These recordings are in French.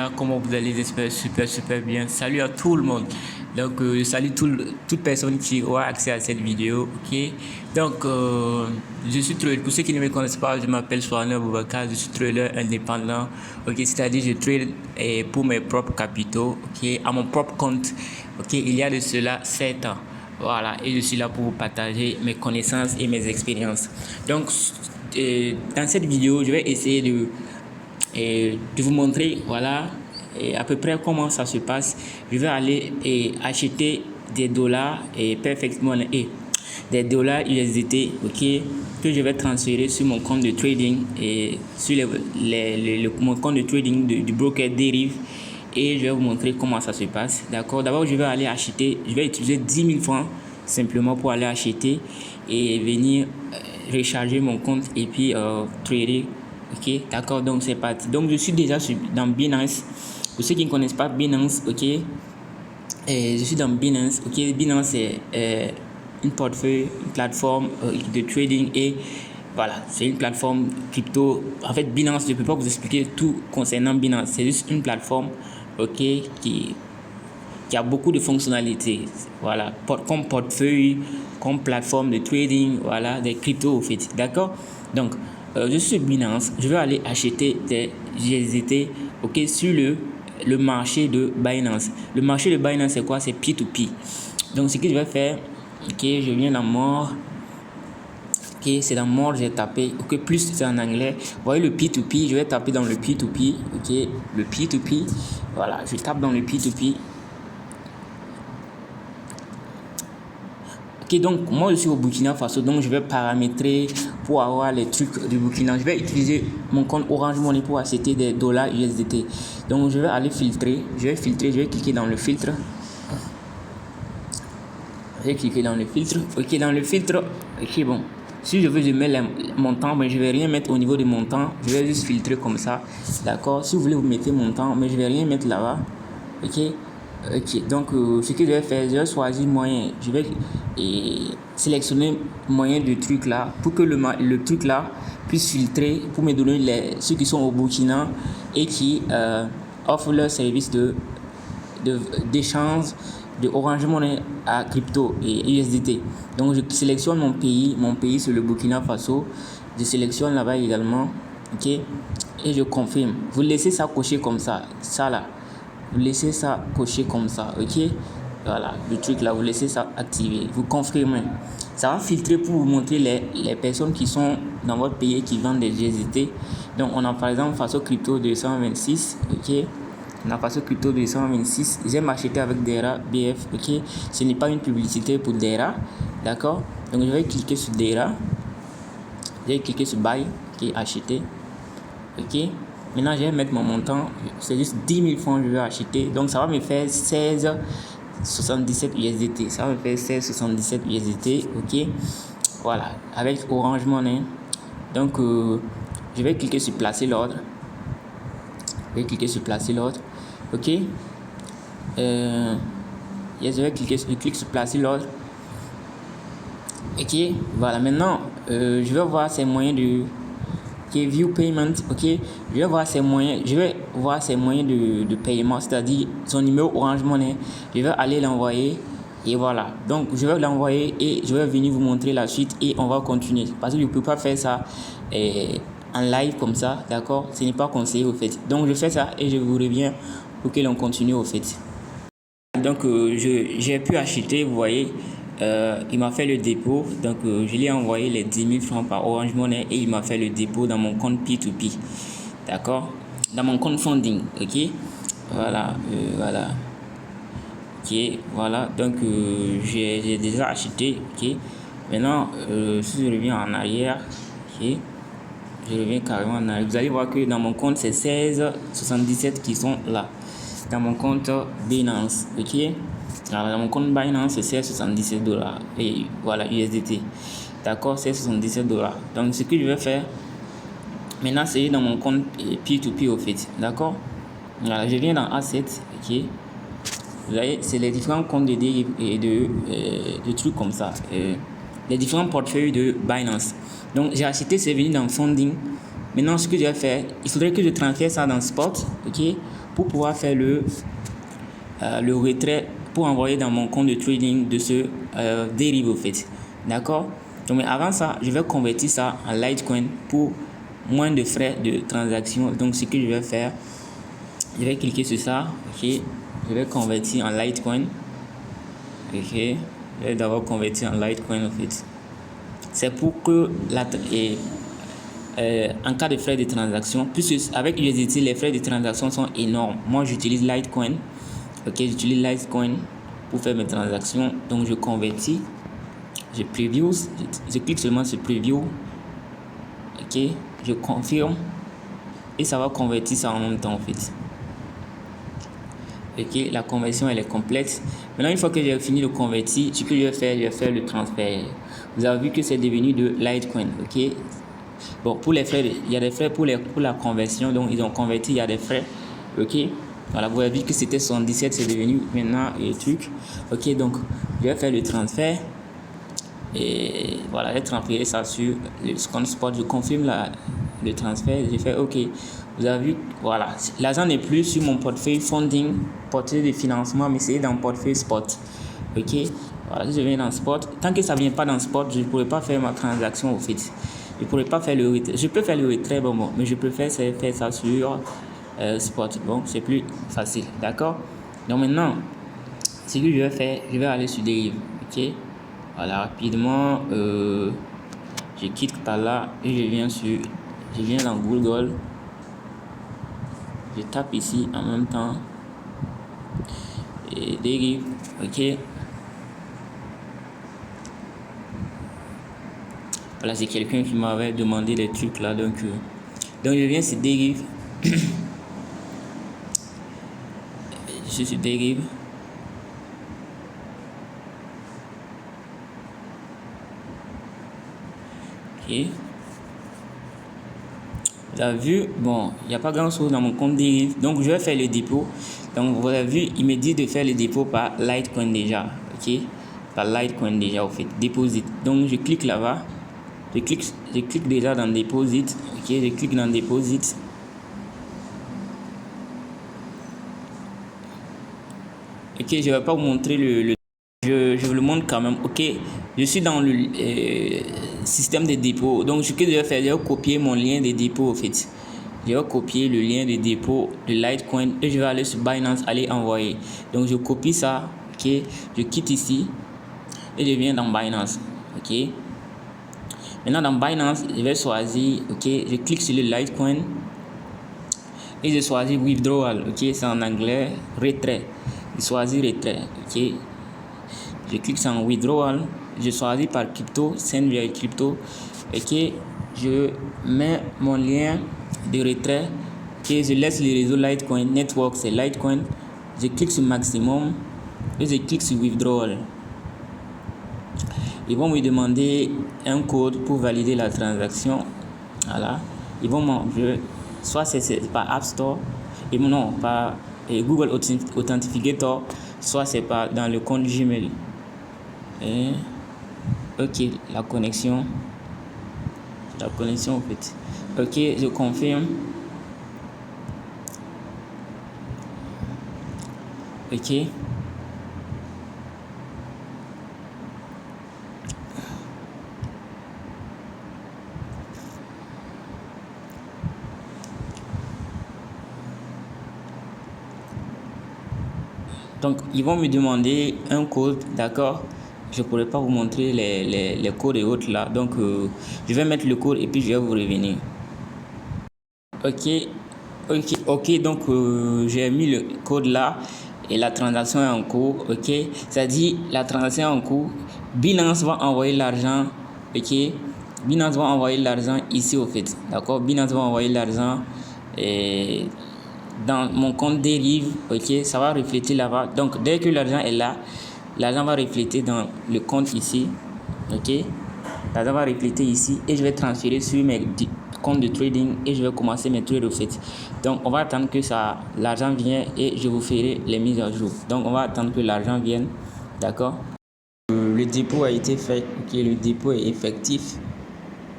gars, comment vous allez? J'espère super bien. Salut à tout le monde. Donc, je salue toute personne qui aura accès à cette vidéo. Ok. Donc, je suis trader. Pour ceux qui ne me connaissent pas, je m'appelle Soana Boubacar. Je suis trader indépendant. Ok. C'est-à-dire, je trade pour mes propres capitaux. Ok. À mon propre compte. Ok. Il y a de cela 7 ans. Voilà. Et je suis là pour vous partager mes connaissances et mes expériences. Donc, dans cette vidéo, je vais essayer de vous montrer, voilà, à peu près comment ça se passe. Je vais aller acheter des dollars et perfectement des dollars USDT, ok, que je vais transférer sur mon compte de trading et sur mon compte de trading du broker Deriv, et je vais vous montrer comment ça se passe. D'accord. D'abord, je vais aller acheter, je vais utiliser 10 000 francs simplement pour aller acheter et venir recharger mon compte et puis trader. Ok, d'accord, donc c'est parti. Donc je suis déjà dans Binance. Pour ceux qui ne connaissent pas Binance, ok, je suis dans Binance. Ok, Binance c'est une plateforme de trading, et voilà, c'est une plateforme crypto. En fait, Binance, je ne peux pas vous expliquer tout concernant Binance. C'est juste une plateforme, ok, qui a beaucoup de fonctionnalités. Voilà, comme portefeuille, comme plateforme de trading, voilà, des cryptos au fait. D'accord. Donc je suis Binance, je vais aller acheter des GZT, ok, sur le marché de Binance. Le marché de Binance, c'est quoi? C'est P2P. Donc ce que je vais faire, ok, je viens dans More. Ok, c'est dans More, j'ai tapé, ok, plus c'est en anglais. Vous voyez le P2P, je vais taper dans le P2P, ok, le P2P. Voilà, je tape dans le P2P. Ok, donc moi je suis au Burkina Faso, donc je vais paramétrer pour avoir les trucs du Burkina. Je vais utiliser mon compte Orange Money pour acheter des dollars USDT. Donc je vais aller filtrer, je vais cliquer dans le filtre. Je vais cliquer dans le filtre. Ok, dans le filtre, ok, bon. Si je veux, je mets le montant, mais je vais rien mettre au niveau du montant. Je vais juste filtrer comme ça. D'accord. Si vous voulez, vous mettez montant, mais je vais rien mettre là-bas. Ok. Ok, donc ce que je vais faire, je vais choisir moyen. Je vais sélectionner moyen de truc là pour que le truc là puisse filtrer pour me donner ceux qui sont au Burkina et qui offrent leur service d'échange de Orange Money à crypto et USDT. Donc je sélectionne mon pays c'est le Burkina Faso. Je sélectionne là-bas également, ok, et je confirme. Vous laissez ça cocher comme ça là. Vous laissez ça cocher comme ça, ok. Voilà, le truc là, vous laissez ça activer. Vous confirmez. Ça va filtrer pour vous montrer les personnes qui sont dans votre pays qui vendent des GZT. Donc, on a par exemple Faso Crypto 226, ok. On a Faso Crypto 226. J'aime acheter avec Dera BF, ok. Ce n'est pas une publicité pour Dera, d'accord. Donc, je vais cliquer sur Dera. Je vais cliquer sur Buy, qui est acheté, ok. Maintenant, je vais mettre mon montant. C'est juste 10 000 francs que je vais acheter. Donc, ça va me faire 16,77 USDT. Ça va me faire 16,77 USDT. OK. Voilà. Avec Orange Money. Donc, je vais cliquer sur placer l'ordre. OK. Je vais cliquer sur placer l'ordre. OK. Voilà. Maintenant, je vais voir ces moyens de view payment, ok. Je vais voir ses moyens de paiement, c'est-à-dire son numéro Orange Money. Je vais aller l'envoyer et voilà. Donc je vais l'envoyer et je vais venir vous montrer la suite et on va continuer parce que je ne peux pas faire ça en live comme ça, d'accord. Ce n'est pas conseillé au fait. Donc je fais ça et je vous reviens pour que l'on continue au fait. Donc j'ai pu acheter, vous voyez. Il m'a fait le dépôt, donc je lui ai envoyé les 10 000 francs par Orange Money et il m'a fait le dépôt dans mon compte P2P, d'accord, dans mon compte funding, ok. Voilà, ok, voilà. Donc j'ai déjà acheté, ok. Maintenant si je reviens en arrière, ok, je reviens carrément en arrière, vous allez voir que dans mon compte c'est 16,77 qui sont là dans mon compte Binance, ok. Alors, dans mon compte Binance, c'est 16,77 $. Et voilà, USDT. D'accord, 16,77 $. Donc, ce que je vais faire, maintenant, c'est dans mon compte P2P au fait. D'accord. Voilà, je viens dans Asset, ok. Vous voyez, c'est les différents comptes de trucs comme ça. Les différents portefeuilles de Binance. Donc, j'ai acheté, c'est venu dans Funding. Maintenant, ce que je vais faire, il faudrait que je transfère ça dans Spot, ok, pour pouvoir faire le retrait pour envoyer dans mon compte de trading de ce dérive au fait. D'accord? Donc, mais avant ça, je vais convertir ça en Litecoin pour moins de frais de transaction. Donc, ce que je vais faire, je vais cliquer sur ça, ok, je vais convertir en Litecoin, ok, je vais d'abord convertir en Litecoin en fait. C'est pour que en cas de frais de transaction, puisque avec USDT les frais de transaction sont énormes. Moi j'utilise Litecoin, ok, j'utilise Litecoin pour faire mes transactions. Donc je convertis, je preview, je clique seulement sur preview, ok, je confirme et ça va convertir ça en même temps en fait. Ok, la conversion elle est complète. Maintenant, une fois que j'ai fini de convertir, ce que je vais faire le transfert. Vous avez vu que c'est devenu de Litecoin. Ok. Bon, pour les frais, il y a des frais pour la conversion. Donc, ils ont converti, il y a des frais. Ok. Voilà, vous avez vu que c'était 77, c'est devenu maintenant le truc. Ok, donc je vais faire le transfert. Et voilà, j'ai transféré ça sur le compte Spot. Je confirme le transfert. J'ai fait OK. Vous avez vu, voilà, l'argent n'est plus sur mon portefeuille funding, portefeuille de financement, mais c'est dans le portefeuille Spot. OK. Voilà, si je viens dans Spot, tant que ça ne vient pas dans Spot, je ne pourrai pas faire ma transaction au fait. Je ne pourrai pas faire le retrait. Je peux faire le retrait, bon, mais je préfère faire ça sur Spot. Bon, c'est plus facile. D'accord. Donc maintenant, ce que je vais faire, je vais aller sur Derive. OK. Voilà, rapidement, je quitte par là et je viens dans Google, je tape ici en même temps et dérive, ok. Voilà, c'est quelqu'un qui m'avait demandé des trucs là, donc je viens sur dérive, je suis sur dérive. Ok. Vous avez vu, bon, il n'y a pas grand chose dans mon compte dérive, donc je vais faire le dépôt. Donc vous avez vu, il me dit de faire le dépôt par Litecoin déjà, ok, par Litecoin déjà au fait, deposit. Donc je clique là-bas, je clique déjà dans deposit, ok, je clique dans deposit. Ok, je vais pas vous montrer je vous le montre quand même. Ok, je suis dans le système de dépôt. Donc ce que je vais faire, je vais copier mon lien de dépôt en fait. Je vais copier le lien de dépôt de Litecoin et je vais aller sur Binance, aller envoyer. Donc je copie ça, ok, je quitte ici et je viens dans Binance, ok. Maintenant dans Binance, je vais choisir, ok, je clique sur le Litecoin et je choisis withdrawal, ok, c'est en anglais, retrait. Je choisis retrait, ok. Je clique sur withdrawal, je choisis par crypto, send via crypto, ok. Je mets mon lien de retrait, ok. Je laisse le réseau Litecoin, network c'est Litecoin. Je clique sur maximum et je clique sur withdrawal. Ils vont me demander un code pour valider la transaction. Voilà. Ils vont m'envoyer, soit c'est par App Store, et non, par Google Authenticator, soit c'est pas dans le compte Gmail. Et, ok, la connexion en fait. Ok, je confirme. Ok. Donc, ils vont me demander un code, d'accord? Je ne pourrais pas vous montrer les codes et autres là. Donc, je vais mettre le code et puis je vais vous revenir. Ok. Donc, j'ai mis le code là et la transaction est en cours. Ok. Ça dit, la transaction est en cours. Binance va envoyer l'argent. Ok. Binance va envoyer l'argent ici au fait. D'accord. Binance va envoyer l'argent et dans mon compte dérive, ok, ça va refléter là-bas. Donc dès que l'argent est là, l'argent va refléter dans le compte ici, ok, l'argent va refléter ici et je vais transférer sur mes comptes de trading et je vais commencer mes trades au fait. Donc on va attendre que l'argent vienne et je vous ferai les mises à jour. Donc on va attendre que l'argent vienne, d'accord. Le dépôt a été fait, ok, le dépôt est effectif.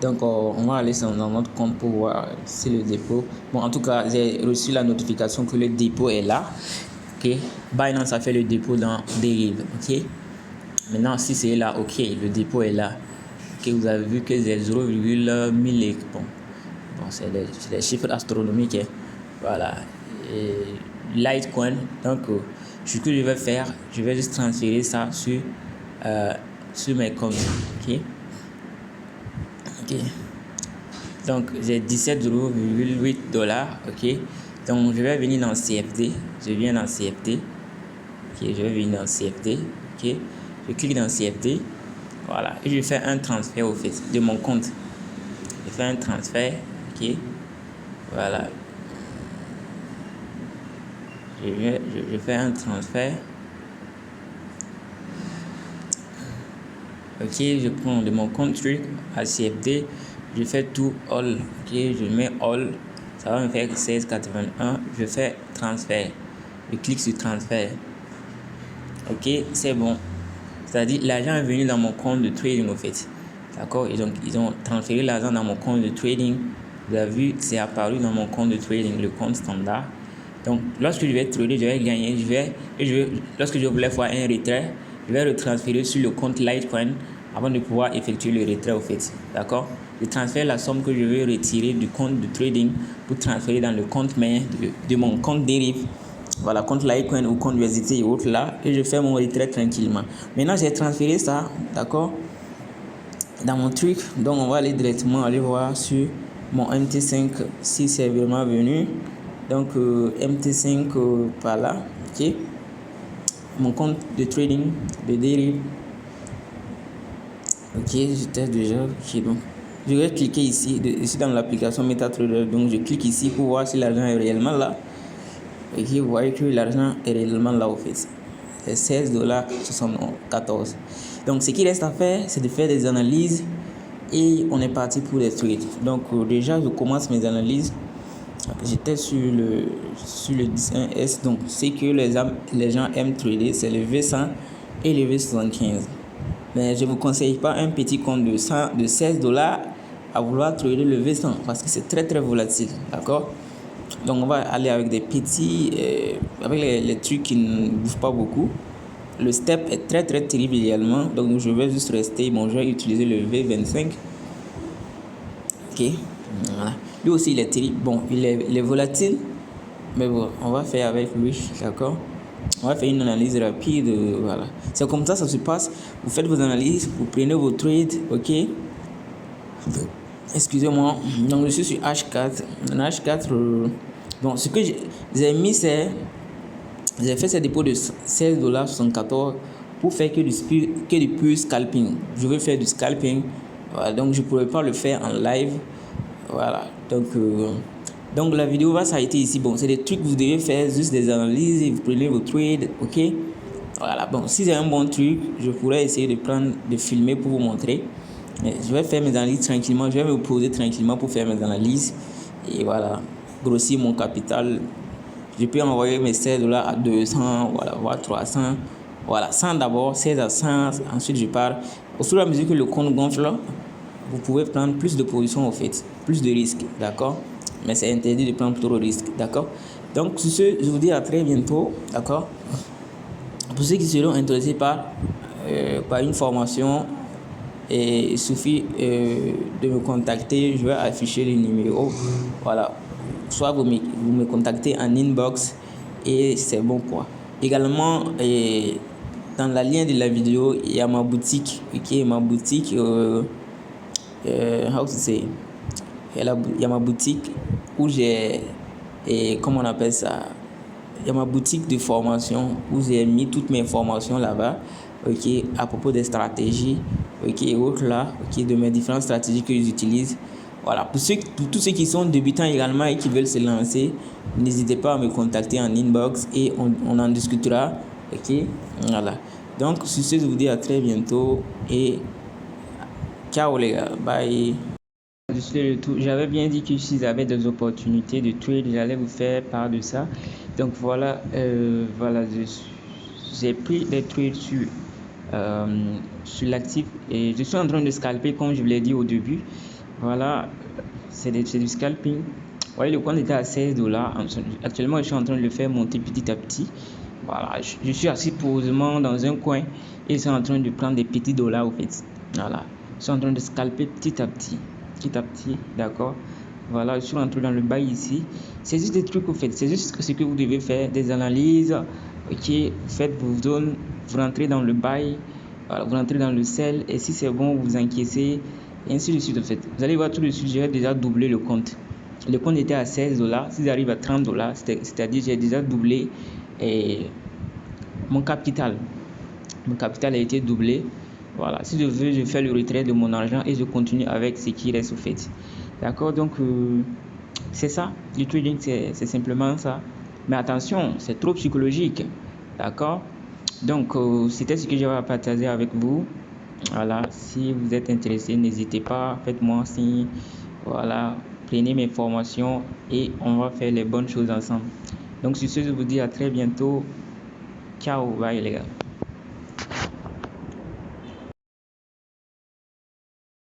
Donc, on va aller dans notre compte pour voir si le dépôt. Bon, en tout cas, j'ai reçu la notification que le dépôt est là. Ok. Binance a fait le dépôt dans Deriv. Ok. Maintenant, si c'est là, ok, le dépôt est là. Ok, vous avez vu que c'est 0,1000. Bon, c'est des chiffres astronomiques. Hein. Voilà. Et Litecoin. Donc, ce que je vais faire, je vais juste transférer ça sur mes comptes. Ok. Ok. Donc, j'ai 17,8 $. Ok. Donc, je vais venir dans CFD. Je viens dans CFD. Ok. Je vais venir dans CFD. Ok. Je clique dans CFD. Voilà. Et je fais un transfert au fait de mon compte. Je fais un transfert. Ok. Voilà. Je fais un transfert. Ok. Je prends de mon compte truc à CFD. Je fais tout all. Ok. Je mets all. Ça va me faire 16,81. Je fais transfert. Je clique sur transfert. Ok. C'est bon. C'est-à-dire l'argent est venu dans mon compte de trading au fait. D'accord. Ils ont transféré l'argent dans mon compte de trading. Vous avez vu, c'est apparu dans mon compte de trading, le compte standard. Donc, lorsque je vais trader, je vais gagner. Lorsque je voulais faire un retrait, je vais le transférer sur le compte Litecoin avant de pouvoir effectuer le retrait au fait. D'accord. Je transfère la somme que je veux retirer du compte de trading pour transférer dans le compte main de mon compte Deriv. Voilà, compte Litecoin ou compte USDT et autres là. Et je fais mon retrait tranquillement. Maintenant, j'ai transféré ça, d'accord, dans mon truc. Donc, on va aller directement aller voir sur mon MT5 si c'est vraiment venu. Donc, MT5 par là, ok. Mon compte de trading de Deriv. Ok, j'étais déjà, ok, donc. Je vais cliquer ici dans l'application MetaTrader. Donc, je clique ici pour voir si l'argent est réellement là. Et vous voyez que l'argent est réellement là au fait. C'est 16,74 $. Donc, ce qui reste à faire, c'est de faire des analyses et on est parti pour les trades. Donc, déjà, je commence mes analyses. J'étais sur le 11S. Donc, c'est que les gens aiment trader, c'est le V100 et le V75. Mais je ne vous conseille pas un petit compte de 16 $ à vouloir trader le V100 parce que c'est très très volatile. D'accord? Donc, on va aller avec des petits, avec les trucs qui ne bougent pas beaucoup. Le step est très très terrible également. Donc, je vais juste rester. Bon, je vais utiliser le V25. Ok. Voilà. Lui aussi, il est terrible. Bon, il est volatile. Mais bon, on va faire avec lui. D'accord. On va faire une analyse rapide. Voilà. C'est comme ça se passe. Vous faites vos analyses. Vous prenez vos trades. Ok. Excusez-moi. Donc, je suis sur H4. H4. Bon, ce que j'ai mis, c'est. J'ai fait ces dépôts de 16,74 $ pour faire que du pur scalping. Je veux faire du scalping. Voilà, donc, je ne pourrais pas le faire en live. Voilà. Donc la vidéo va s'arrêter ici. Bon, c'est des trucs que vous devez faire, juste des analyses et vous prenez vos trades. Ok. Voilà. Bon, si c'est un bon truc, je pourrais essayer de filmer pour vous montrer. Mais je vais faire mes analyses tranquillement. Je vais me poser tranquillement pour faire mes analyses. Et voilà. Grossir mon capital. Je peux envoyer mes 16 $ à 200, voilà, voire 300. Voilà, 100 d'abord, 16 à 100. Ensuite, je pars. Au fur et à mesure que le compte gonfle, vous pouvez prendre plus de positions au fait, plus de risques, d'accord? Mais c'est interdit de prendre trop de risques, d'accord? Donc, sur ce, je vous dis à très bientôt, d'accord? Pour ceux qui seront intéressés par une formation, il suffit de me contacter. Je vais afficher le numéro. Voilà. Soit vous me contactez en inbox et c'est bon quoi. Également, dans la lien de la vidéo, il y a ma boutique. Ok, ma boutique. How to say? Il y a ma boutique où j'ai. Comment on appelle ça? Il y a ma boutique de formation où j'ai mis toutes mes formations là-bas, ok, à propos des stratégies, ok, et autres là, ok, de mes différentes stratégies que j'utilise. Voilà, pour tous ceux qui sont débutants également et qui veulent se lancer, n'hésitez pas à me contacter en inbox et on en discutera, ok, voilà. Donc, sur ce, je vous dis à très bientôt et ciao les gars, bye. J'avais bien dit que si j'avais des opportunités de trade, j'allais vous faire part de ça. Donc voilà, j'ai pris des trades sur l'actif et je suis en train de scalper comme je vous l'ai dit au début. Voilà, c'est du scalping. Vous voyez, le compte était à $16. Actuellement, je suis en train de le faire monter petit à petit. Voilà, je suis assis posément dans un coin et je suis en train de prendre des petits dollars au fait. Voilà, je suis en train de scalper petit à petit, d'accord. Voilà, je suis rentré dans le bail ici. C'est juste des trucs au fait, c'est juste ce que vous devez faire, des analyses. Ok, faites vos zones, vous rentrez dans le bail, voilà, vous rentrez dans le sel et si c'est bon, vous encaissez et ainsi de suite. En fait, vous allez voir tout de suite, j'ai déjà doublé le compte. Le compte était à $16. Si j'arrive à $30, c'est-à-dire j'ai déjà doublé et mon capital. Mon capital a été doublé. Voilà, si je veux, je fais le retrait de mon argent et je continue avec ce qui reste au fait. D'accord, donc c'est ça, le trading, c'est simplement ça. Mais attention, c'est trop psychologique. D'accord, donc c'était ce que j'avais à partager avec vous. Voilà, si vous êtes intéressé, n'hésitez pas, faites-moi signe. Voilà, prenez mes formations et on va faire les bonnes choses ensemble. Donc sur ce, je vous dis à très bientôt. Ciao, bye les gars.